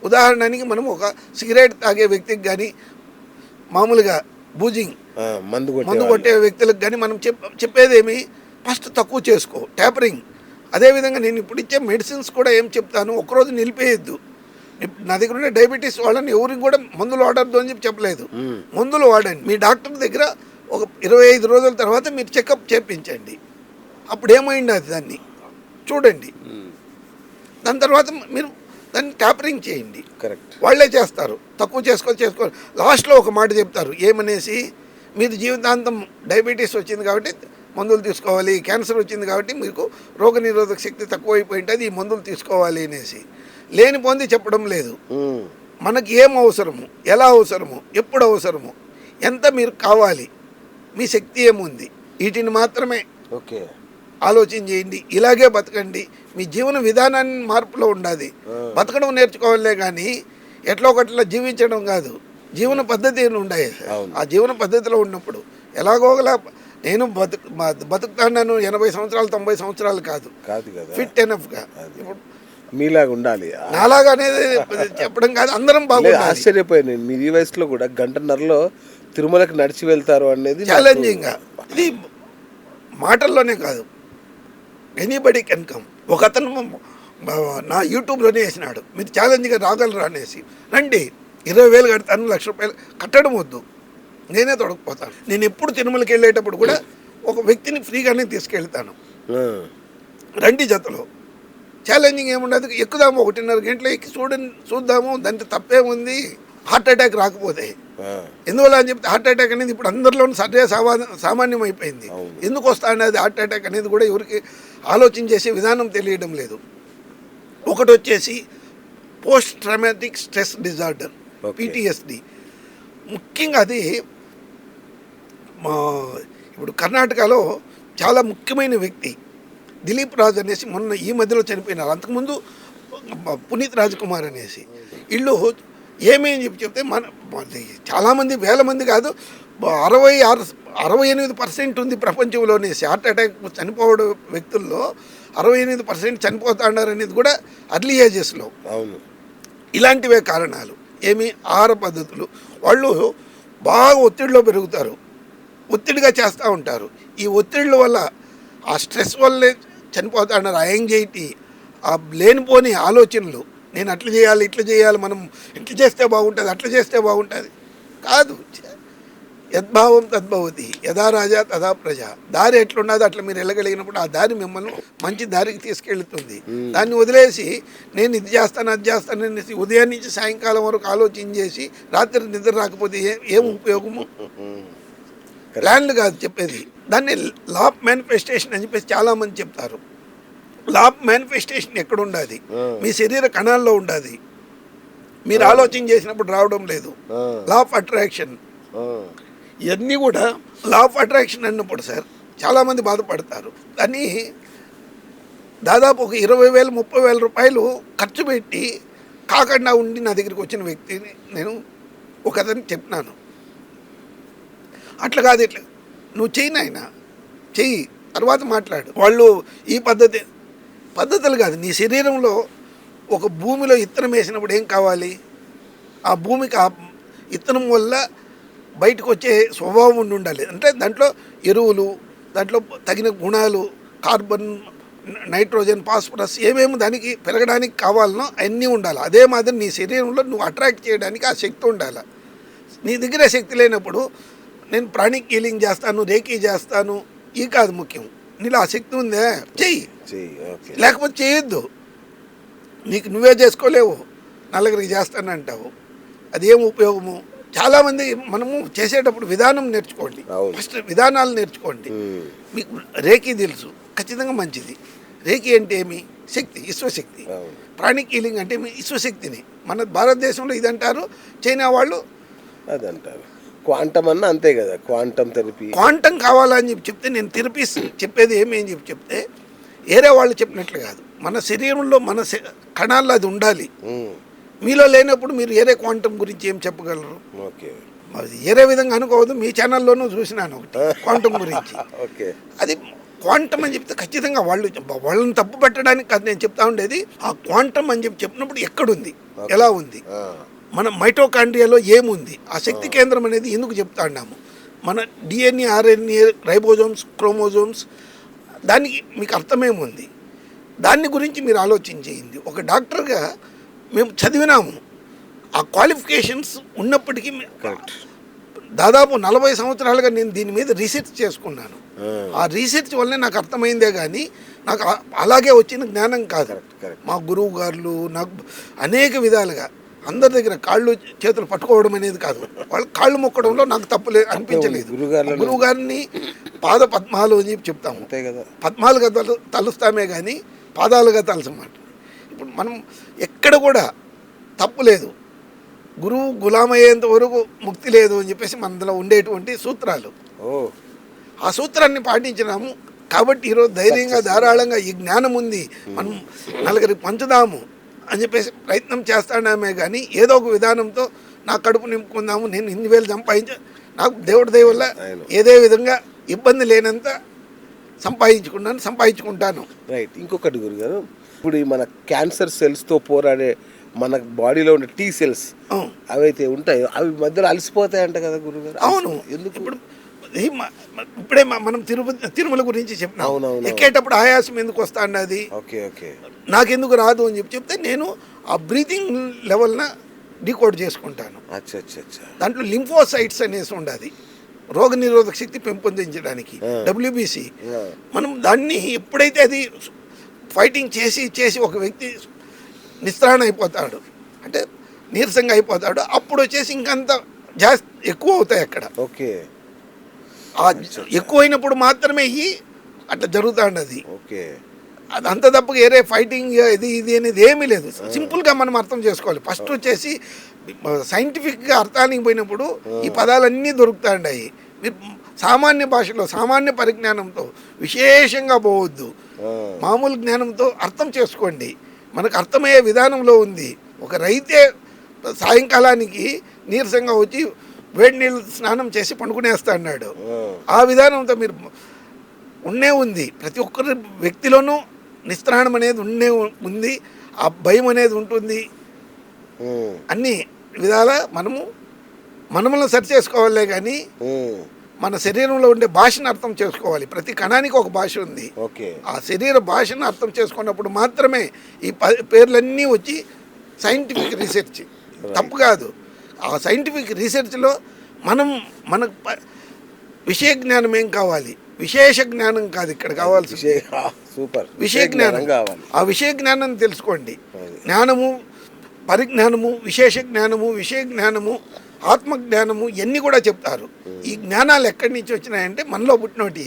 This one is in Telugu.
ఉదాహరణకి మనం ఒక సిగరెట్ తాగే వ్యక్తికి కానీ మామూలుగా బూజింగ్ మందు కొట్టే వ్యక్తులకు కానీ మనం చెప్పేదేమి ఫస్ట్ తక్కువ చేసుకో ట్యాపరింగ్. అదేవిధంగా నేను ఇప్పుడు ఇచ్చే మెడిసిన్స్ కూడా ఏం చెప్తాను, ఒకరోజు నిలిపేయద్దు. నా దగ్గర ఉండే డయాబెటీస్ వాళ్ళని ఎవరికి కూడా మందులు వాడద్దు అని చెప్పలేదు. మందులు వాడండి. మీ డాక్టర్ దగ్గర ఒక 25 రోజుల తర్వాత మీరు చెకప్ చేయించండి. అప్పుడు ఏమైంది అది దాన్ని చూడండి. దాని తర్వాత మీరు దాన్ని ట్యాపరింగ్ చేయండి. కరెక్ట్, వాళ్ళే చేస్తారు. తక్కువ చేసుకో లాస్ట్లో ఒక మాట చెప్తారు ఏమనేసి, మీరు జీవితాంతం డయాబెటీస్ వచ్చింది కాబట్టి మందులు తీసుకోవాలి, క్యాన్సర్ వచ్చింది కాబట్టి మీకు రోగనిరోధక శక్తి తక్కువైపోయి ఉంటుంది, ఈ మందులు తీసుకోవాలి అనేసి. లేని పొంది చెప్పడం లేదు. మనకి ఏం అవసరము, ఎలా అవసరము, ఎప్పుడు అవసరము, ఎంత మీరు కావాలి, మీ శక్తి ఏముంది, వీటిని మాత్రమే ఆలోచన చేయండి. ఇలాగే బతకండి. మీ జీవన విధానాన్ని మార్పులో ఉండాలి. బతకడం నేర్చుకోవాలే కానీ ఎట్లా ఒకట్లా జీవించడం కాదు. జీవన పద్ధతి ఉండాలి. ఆ జీవన పద్ధతిలో ఉన్నప్పుడు ఎలాగోగలా నేను బతుకుతాను. 80 సంవత్సరాలు 90 సంవత్సరాలు కాదు, ఫిట్ ఎనఫ్గా ఇప్పుడు మీలాగా ఉండాలి. నాలాగా అనేది చెప్పడం కాదు, అందరం బాగా. ఆశ్చర్యపోయాను, మీరు ఈ వయసులో కూడా గంటన్నరలో తిరుమలకి నడిచి వెళ్తారు అనేది ఛాలెంజింగ్గా. ఇది మాటల్లోనే కాదు, ఎనీబడి కెన్ కమ్. ఒక అతను నా యూట్యూబ్లోనే వేసినాడు, మీరు ఛాలెంజ్గా రాగలరా అనేసి. రండి, 20,000 కడతాను, ₹1,00,000 కట్టడం వద్దు, నేనే తొడకపోతాను. నేను ఎప్పుడు తిరుమలకి వెళ్ళేటప్పుడు కూడా ఒక వ్యక్తిని ఫ్రీగానే తీసుకెళ్తాను. రండి జతలో. ఛాలెంజింగ్ ఏముండదు, ఎక్కుదాము 1:30 గంటలు ఎక్కి చూద్దాము, దాంట్లో తప్పేముంది. హార్ట్ అటాక్ రాకపోతే ఎందువల్ల అని చెప్తే, హార్ట్ అటాక్ అనేది ఇప్పుడు అందరిలోనూ సామాన్యం అయిపోయింది. ఎందుకు వస్తా అనేది హార్ట్ అటాక్ అనేది కూడా ఎవరికి ఆలోచన చేసే విధానం తెలియడం లేదు. ఒకటి వచ్చేసి post traumatic stress disorder, PTSD. ముఖ్యంగా అది ఇప్పుడు కర్ణాటకలో చాలా ముఖ్యమైన వ్యక్తి దిలీప్ రాజ్ అనేసి మొన్న ఈ మధ్యలో చనిపోయినారు. అంతకుముందు పునీత్ రాజ్ కుమార్ అనేసి. వీళ్ళు ఏమేమి చెప్తే చాలామంది, వేల మంది కాదు, 68% ఉంది ప్రపంచంలోనే హార్ట్ అటాక్ చనిపోవడం వ్యక్తుల్లో 68% చనిపోతున్నారు అనేది కూడా అర్లీ ఏజెస్లో. ఇలాంటివే కారణాలు. ఏమి ఆహార పద్ధతులు, వాళ్ళు బాగా ఒత్తిడిలో పెరుగుతారు, ఒత్తిడిగా చేస్తూ ఉంటారు. ఈ ఒత్తిళ్ళ వల్ల, ఆ స్ట్రెస్ వల్లే చనిపోతున్నారు. ఆ యాంగ్జైటీ, ఆ లేనిపోని ఆలోచనలు, నేను అట్లా చేయాలి, ఇట్లా చేయాలి, మనం ఇట్లా చేస్తే బాగుంటుంది, అట్లా చేస్తే బాగుంటుంది కాదు. యద్భావం తద్భవతి, యథా రాజా తథా ప్రజ. దారి ఎట్లున్నదో అట్లా మీరు వెళ్ళగలిగినప్పుడు ఆ దారి మిమ్మల్ని మంచి దారికి తీసుకెళ్తుంది. దాన్ని వదిలేసి నేను ఇది చేస్తాను, అది చేస్తాను అనేసి ఉదయం నుంచి సాయంకాలం వరకు ఆలోచన చేసి రాత్రి నిద్ర రాకపోతే ఏం ఉపయోగము? ప్లాన్లు కాదు చెప్పేది. దాన్ని లా ఆఫ్ మేనిఫెస్టేషన్ అని చెప్పేసి చాలామంది చెప్తారు. లా ఆఫ్ మేనిఫెస్టేషన్ ఎక్కడ ఉండాలి? మీ శరీర కణాల్లో ఉండాలి. మీరు ఆలోచన చేసినప్పుడు రావడం లేదు. లా ఆఫ్ అట్రాక్షన్, ఇవన్నీ కూడా లా ఆఫ్ అట్రాక్షన్ అన్నప్పుడు సార్ చాలామంది బాధపడతారు. దాన్ని దాదాపు ఒక 20,000 30,000 రూపాయలు ఖర్చు పెట్టి కాకుండా ఉండి నా దగ్గరికి వచ్చిన వ్యక్తిని నేను ఒక అతనికి చెప్పినాను, అట్లా కాదు, ఇట్లా నువ్వు చెయ్యి నాయన, చెయ్యి, తర్వాత మాట్లాడు. వాళ్ళు ఈ పద్ధతులు కాదు. నీ శరీరంలో ఒక భూమిలో ఇత్తనం వేసినప్పుడు ఏం కావాలి? ఆ భూమికి ఆ ఇత్తనం వల్ల బయటకు వచ్చే స్వభావం ఉండాలి. అంటే దాంట్లో ఎరువులు, దాంట్లో తగిన గుణాలు, కార్బన్, నైట్రోజన్, ఫాస్ఫరస్ ఏమేమి దానికి పెరగడానికి కావాలనో అన్నీ ఉండాలి. అదే మాదిరి నీ శరీరంలో నువ్వు అట్రాక్ట్ చేయడానికి ఆ శక్తి ఉండాలి. నీ దగ్గర శక్తి లేనప్పుడు నేను ప్రాణిక్ హీలింగ్ చేస్తాను, రేకీ చేస్తాను, ఈ కాదు ముఖ్యం. నీలో ఆ శక్తి ఉందే, చెయ్యి. లేకపోతే చేయొద్దు. నీకు నువ్వే చేసుకోలేవు, నలుగురికి చేస్తానంటావు, అదేం ఉపయోగము? చాలామంది మనము చేసేటప్పుడు విధానం నేర్చుకోండి, ఫస్ట్ విధానాలు నేర్చుకోండి. మీకు రేకీ తెలుసు, ఖచ్చితంగా మంచిది. రేకీ అంటే ఏమి? శక్తి, విశ్వశక్తి. ప్రాణిక్ హీలింగ్ అంటే విశ్వశక్తిని. మన భారతదేశంలో ఇదంటారు, చైనా వాళ్ళు అదంటారు. క్వాంటమ్ అన్న అంతే కదా, క్వాంటమ్ థెరపీ. క్వాంటమ్ కావాలని చెప్తే నేను థెరపీస్ చెప్పేది ఏమేం చెప్తే వేరే వాళ్ళు చెప్పినట్లు కాదు. మన శరీరంలో మన కణాల్లో అది ఉండాలి. మీలో లేనప్పుడు మీరు ఏరే క్వాంటమ్ గురించి ఏం చెప్పగలరు? అది ఏరే విధంగా అనుకోవద్దు. మీ ఛానల్లోనూ చూసినాను ఒకటి క్వాంటమ్ గురించి. అది క్వాంటమ్ అని చెప్తే ఖచ్చితంగా వాళ్ళని తప్పు పెట్టడానికి కాదు నేను చెప్తా ఉండేది. ఆ క్వాంటమ్ అని చెప్పినప్పుడు ఎక్కడుంది, ఎలా ఉంది, మన మైటోకాండ్రియాలో ఏముంది, ఆ శక్తి కేంద్రం అనేది ఎందుకు చెప్తా ఉన్నాము, మన డిఎన్ఏ ఆర్ఎన్ఏ రైబోజోమ్స్ క్రోమోజోమ్స్ దానికి మీకు అర్థమేముంది, దాన్ని గురించి మీరు ఆలోచించేయింది. ఒక డాక్టర్గా మేము చదివినాము, ఆ క్వాలిఫికేషన్స్ ఉన్నప్పటికీ దాదాపు 40 సంవత్సరాలుగా నేను దీని మీద రీసెర్చ్ చేసుకున్నాను. ఆ రీసెర్చ్ వల్లనే నాకు అర్థమైందే కానీ నాకు అలాగే వచ్చిన జ్ఞానం కాదు. మా గురువు గారులు నాకు అనేక విధాలుగా అందరి దగ్గర కాళ్ళు చేతులు పట్టుకోవడం అనేది కాదు, వాళ్ళు కాళ్ళు మొక్కడంలో నాకు తప్పు అనిపించలేదు. గురువు గారిని పాద పద్మాలు అని చెప్పి చెప్తాము, పద్మాలుగా తలుస్తామే కానీ పాదాలుగా తలసమాట. ఇప్పుడు మనం ఎక్కడ కూడా తప్పు లేదు, గురువు గులామయ్యేంత వరకు ముక్తి లేదు అని చెప్పేసి మనలో ఉండేటువంటి సూత్రాలు. ఆ సూత్రాన్ని పాటించినాము కాబట్టి ఈరోజు ధైర్యంగా ధారాళంగా ఈ జ్ఞానం ఉంది, మనం నలుగురికి పంచుదాము అని చెప్పేసి ప్రయత్నం చేస్తామే కానీ ఏదో ఒక విధానంతో నా కడుపు నింపుకుందాము, నేను 8,000 నాకు దేవుడి దయ వల్ల ఏదే విధంగా ఇబ్బంది లేనంత సంపాదించుకుంటాను. రైట్. ఇంకొకటి గురుగారు, ఇప్పుడు మన క్యాన్సర్ సెల్స్తో పోరాడే మన బాడీలో ఉండే టీ సెల్స్ అవైతే ఉంటాయో అవి మధ్యలో అలసిపోతాయంట కదా గురుగారు? అవును. ఎందుకు ఇప్పుడు ఇప్పుడే మనం తిరుమల గురించి చెప్పినాం, ఎక్కేటప్పుడు ఆయాసం ఎందుకు వస్తా అన్నది, నాకెందుకు రాదు అని చెప్తే నేను ఆ బ్రీతింగ్ లెవెల్న డీకోడ్ చేసుకుంటాను. దాంట్లో లింఫోసైట్స్ అనేసి ఉండదు, రోగ నిరోధక శక్తి పెంపొందించడానికి, WBC. మనం దాన్ని ఎప్పుడైతే అది ఫైటింగ్ చేసి ఒక వ్యక్తి నిస్త్రాణ అయిపోతాడు అంటే నీరసంగా అయిపోతాడు, అప్పుడు వచ్చేసి ఇంకంత జాస్తి ఎక్కువ అవుతాయి అక్కడ. ఎక్కువైనప్పుడు మాత్రమే అట్లా జరుగుతూ ఉండదు. అది అంత తప్పగా ఏరే ఫైటింగ్ ఇది అనేది ఏమీ లేదు. సింపుల్గా మనం అర్థం చేసుకోవాలి. ఫస్ట్ వచ్చేసి సైంటిఫిక్గా అర్థానికి పోయినప్పుడు ఈ పదాలన్నీ దొరుకుతూ ఉన్నాయి. మీరు సామాన్య భాషలో సామాన్య పరిజ్ఞానంతో విశేషంగా పోవద్దు, మామూలు జ్ఞానంతో అర్థం చేసుకోండి. మనకు అర్థమయ్యే విధానంలో ఉంది. ఒక రైతే సాయంకాలానికి నీరసంగా వచ్చి వేడి నీళ్ళు స్నానం చేసి పండుకునేస్తా అన్నాడు. ఆ విధానంతో మీరు ఉంది. ప్రతి ఒక్కరి వ్యక్తిలోనూ నిస్త్రాణం అనేది ఉంది, ఆ భయం అనేది ఉంటుంది. అన్ని విధాల మనములను సరి చేసుకోవాలే కానీ మన శరీరంలో ఉండే భాషను అర్థం చేసుకోవాలి. ప్రతి కణానికి ఒక భాష ఉంది. ఆ శరీర భాషను అర్థం చేసుకున్నప్పుడు మాత్రమే ఈ పేర్లన్నీ వచ్చి సైంటిఫిక్ రీసెర్చ్ తప్పు కాదు. ఆ సైంటిఫిక్ రీసెర్చ్లో మనకు విషయ జ్ఞానం ఏం కావాలి, విశేష జ్ఞానం కాదు ఇక్కడ కావాల్సి. విషయ జ్ఞానం కావాలి. ఆ విషయ జ్ఞానాన్ని తెలుసుకోండి. జ్ఞానము, పరిజ్ఞానము, విశేష జ్ఞానము, విషయ జ్ఞానము, ఆత్మజ్ఞానము ఇవన్నీ కూడా చెప్తారు. ఈ జ్ఞానాలు ఎక్కడి నుంచి వచ్చినాయంటే మనలో పుట్టినోటి.